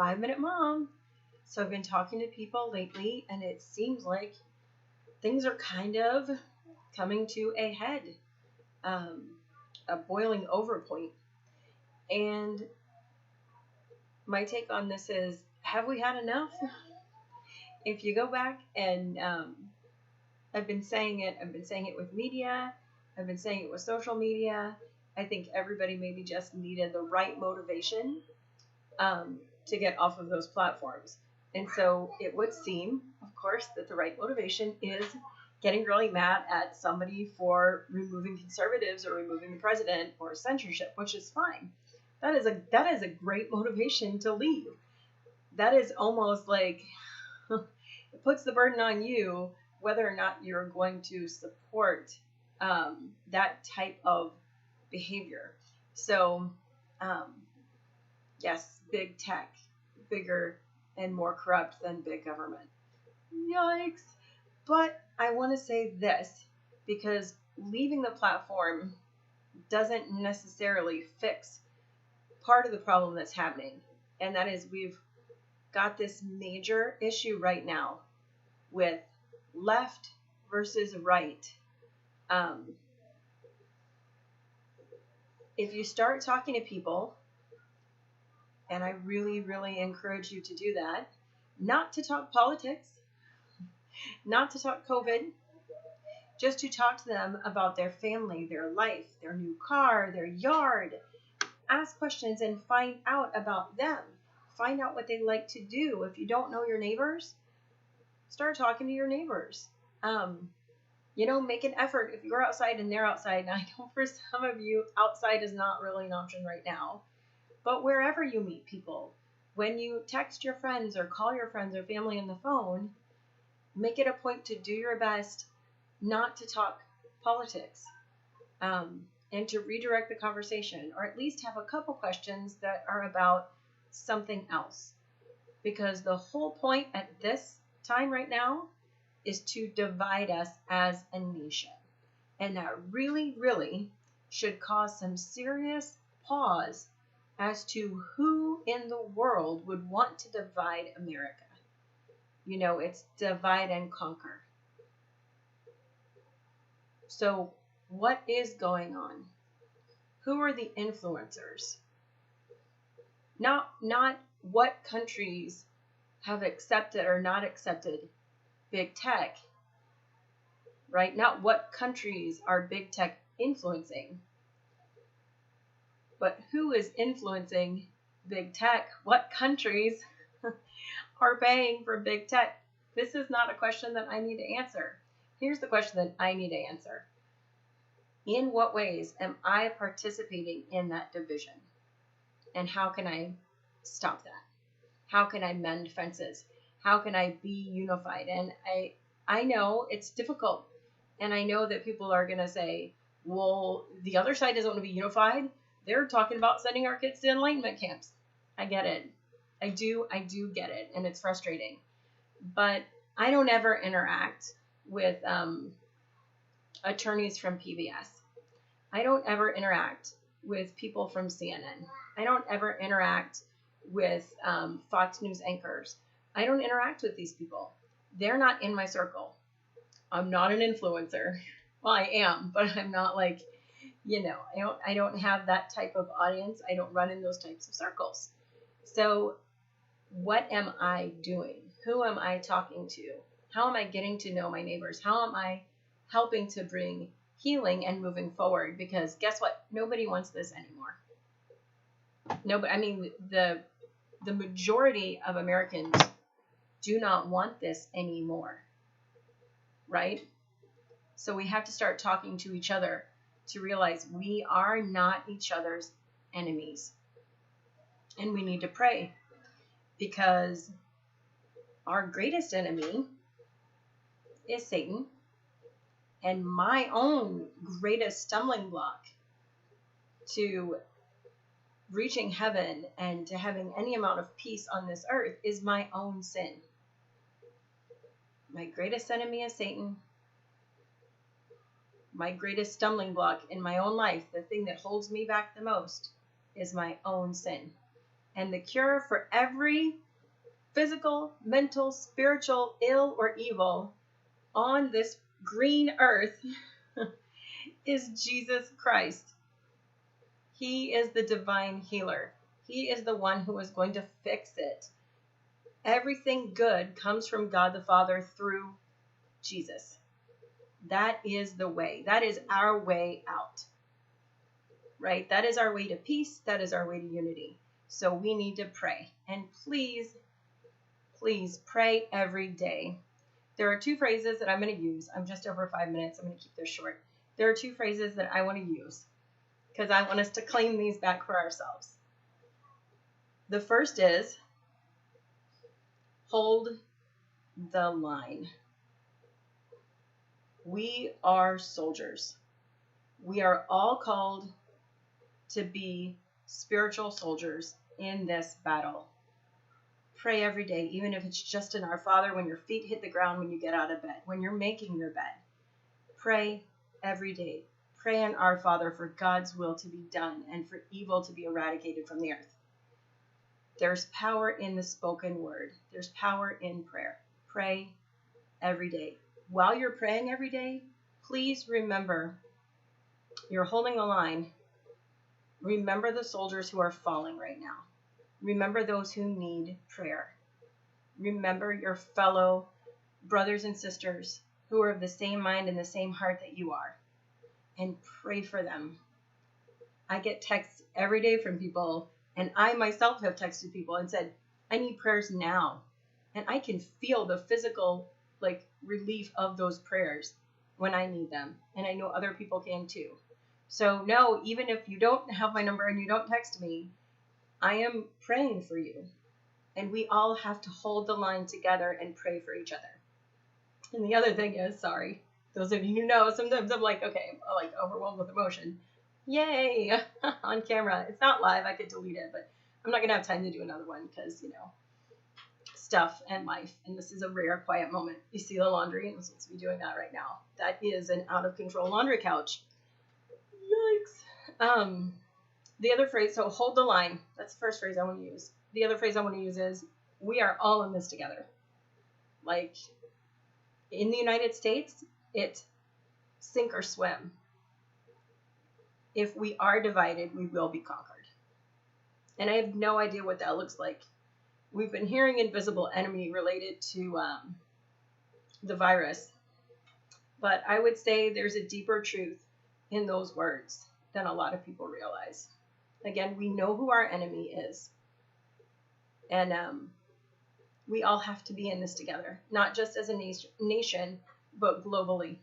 5-minute mom. So I've been talking to people lately, and it seems like things are kind of coming to a head, a boiling over point. And my take on this is, have we had enough? If you go back and I've been saying it with media, I've been saying it with social media. I think everybody maybe just needed the right motivation to get off of those platforms. And so it would seem, of course, that the right motivation is getting really mad at somebody for removing conservatives or removing the president or censorship, which is fine. That is a great motivation to leave. That is almost like it puts the burden on you whether or not you're going to support that type of behavior. So, yes, big tech, bigger and more corrupt than big government. Yikes. But I want to say this, because leaving the platform doesn't necessarily fix part of the problem that's happening. And that is, we've got this major issue right now with left versus right. If you start talking to people, and I really, really encourage you to do that, not to talk politics, not to talk COVID, just to talk to them about their family, their life, their new car, their yard. Ask questions and find out about them. Find out what they like to do. If you don't know your neighbors, start talking to your neighbors. Make an effort. If you're outside and they're outside, and I know for some of you, outside is not really an option right now, but wherever you meet people, when you text your friends or call your friends or family on the phone, make it a point to do your best not to talk politics, and to redirect the conversation, or at least have a couple questions that are about something else. Because the whole point at this time right now is to divide us as a nation. And that really, really should cause some serious pause as to who in the world would want to divide America. It's divide and conquer. So what is going on? Who are the influencers? Not what countries have accepted or not accepted big tech, right? Not what countries are big tech influencing, but who is influencing big tech? What countries are paying for big tech? This is not a question that I need to answer. Here's the question that I need to answer. In what ways am I participating in that division? And how can I stop that? How can I mend fences? How can I be unified? And I know it's difficult. And I know that people are going to say, well, the other side doesn't want to be unified. They're talking about sending our kids to enlightenment camps. I get it. I do get it. And it's frustrating. But I don't ever interact with attorneys from PBS. I don't ever interact with people from CNN. I don't ever interact with Fox News anchors. I don't interact with these people. They're not in my circle. I'm not an influencer. Well, I am, but I'm not like, I don't have that type of audience. I don't run in those types of circles. So what am I doing? Who am I talking to? How am I getting to know my neighbors? How am I helping to bring healing and moving forward? Because guess what? Nobody wants this anymore. Nobody. I mean, the majority of Americans do not want this anymore, right? So we have to start talking to each other to realize we are not each other's enemies. And we need to pray, because our greatest enemy is Satan. And my own greatest stumbling block to reaching heaven and to having any amount of peace on this earth is my own sin. My greatest enemy is Satan. My greatest stumbling block in my own life, the thing that holds me back the most, is my own sin. And the cure for every physical, mental, spiritual, ill, or evil on this green earth is Jesus Christ. He is the divine healer. He is the one who is going to fix it. Everything good comes from God the Father through Jesus. That is the way. That is our way out. Right? That is our way to peace. That is our way to unity. So we need to pray. And please, please pray every day. There are two phrases that I'm going to use. I'm just over 5 minutes. I'm going to keep this short. There are two phrases that I want to use because I want us to claim these back for ourselves. The first is, hold the line. We are soldiers. We are all called to be spiritual soldiers in this battle. Pray every day, even if it's just in Our Father when your feet hit the ground when you get out of bed, when you're making your bed. Pray every day. Pray in Our Father for God's will to be done and for evil to be eradicated from the earth. There's power in the spoken word. There's power in prayer. Pray every day. While you're praying every day, please remember you're holding the line. Remember the soldiers who are falling right now. Remember those who need prayer. Remember your fellow brothers and sisters who are of the same mind and the same heart that you are. And pray for them. I get texts every day from people, and I myself have texted people and said, I need prayers now. And I can feel the physical relief of those prayers when I need them. And I know other people can too. So no, even if you don't have my number and you don't text me, I am praying for you. And we all have to hold the line together and pray for each other. And the other thing is, sorry, those of you who know, sometimes I'm like, okay, I'm overwhelmed with emotion. Yay, on camera. It's not live, I could delete it, but I'm not going to have time to do another one because, stuff and life. And this is a rare, quiet moment. You see the laundry, and I'm supposed to be doing that right now. That is an out-of-control laundry couch. Yikes. The other phrase, so hold the line. That's the first phrase I want to use. The other phrase I want to use is, we are all in this together. In the United States, it's sink or swim. If we are divided, we will be conquered. And I have no idea what that looks like. We've been hearing invisible enemy related to the virus. But I would say there's a deeper truth in those words than a lot of people realize. Again, we know who our enemy is. And we all have to be in this together, not just as a nation, but globally.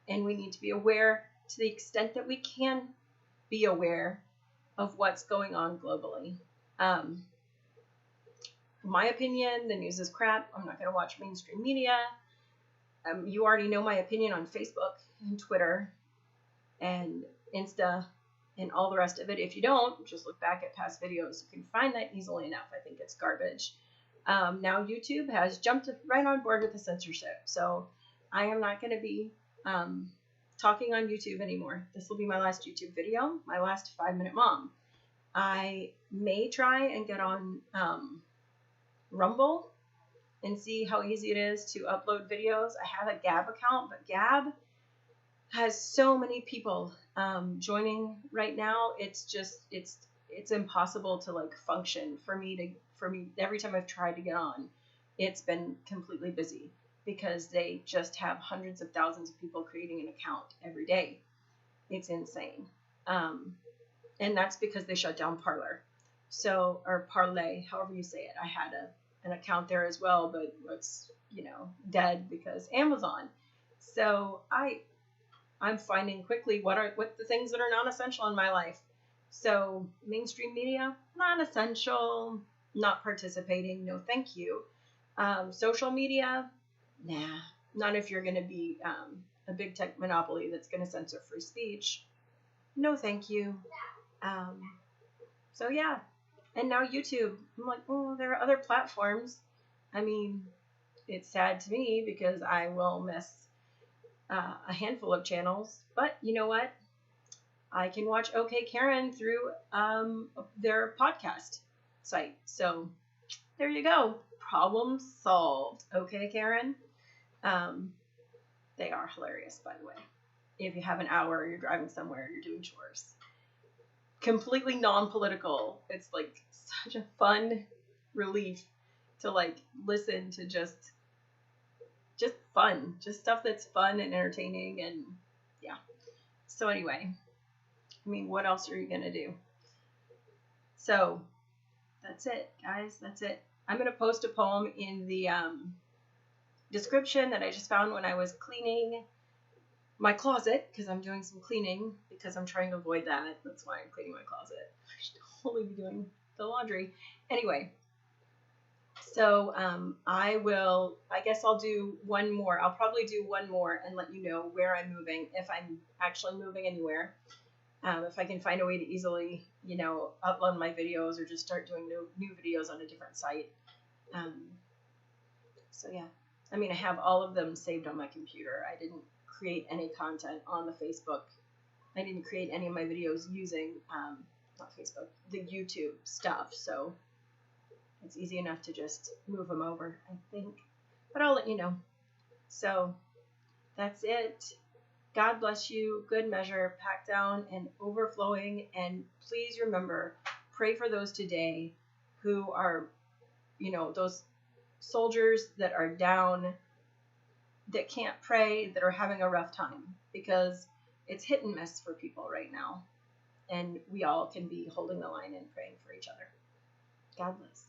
And we need to be aware to the extent that we can be aware of what's going on globally. My opinion, the news is crap. I'm not going to watch mainstream media. You already know my opinion on Facebook and Twitter and Insta and all the rest of it. If you don't, just look back at past videos. You can find that easily enough. I think it's garbage. Now YouTube has jumped right on board with the censorship. So I am not going to be talking on YouTube anymore. This will be my last YouTube video, my last 5-minute mom. I may try and get on Rumble and see how easy it is to upload videos. I have a Gab account, but Gab has so many people joining right now. It's impossible to function for me. Every time I've tried to get on, it's been completely busy because they just have hundreds of thousands of people creating an account every day. It's insane. And that's because they shut down Parler. So, or Parlay, however you say it. I had an account there as well, but it's, dead because Amazon. So I'm finding quickly what the things that are non-essential in my life. So mainstream media, non-essential, not participating, no thank you. Social media, nah, not if you're going to be a big tech monopoly that's going to censor free speech. No thank you. So yeah, and now YouTube. I'm like, oh, there are other platforms. I mean, it's sad to me because I will miss a handful of channels, but you know what? I can watch OK Karen through their podcast. site. So there you go. Problem solved. Okay, Karen? They are hilarious, by the way. If you have an hour, you're driving somewhere, you're doing chores. Completely non-political. It's like such a fun relief to like listen to just fun, just stuff that's fun and entertaining, and yeah. So anyway, I mean, what else are you gonna do? So that's it, guys. That's it. I'm gonna post a poem in the description that I just found when I was cleaning my closet, because I'm doing some cleaning because I'm trying to avoid that. That's why I'm cleaning my closet. I should totally be doing the laundry. Anyway, so I guess I'll do one more. I'll probably do one more and let you know where I'm moving, if I'm actually moving anywhere. If I can find a way to easily, upload my videos or just start doing new videos on a different site. So yeah, I mean, I have all of them saved on my computer. I didn't create any content on the Facebook. I didn't create any of my videos using, not Facebook, the YouTube stuff. So it's easy enough to just move them over, I think. But I'll let you know. So that's it. God bless you. Good measure, packed down and overflowing. And please remember, pray for those today who are, those soldiers that are down, that can't pray, that are having a rough time, because it's hit and miss for people right now. And we all can be holding the line and praying for each other. God bless.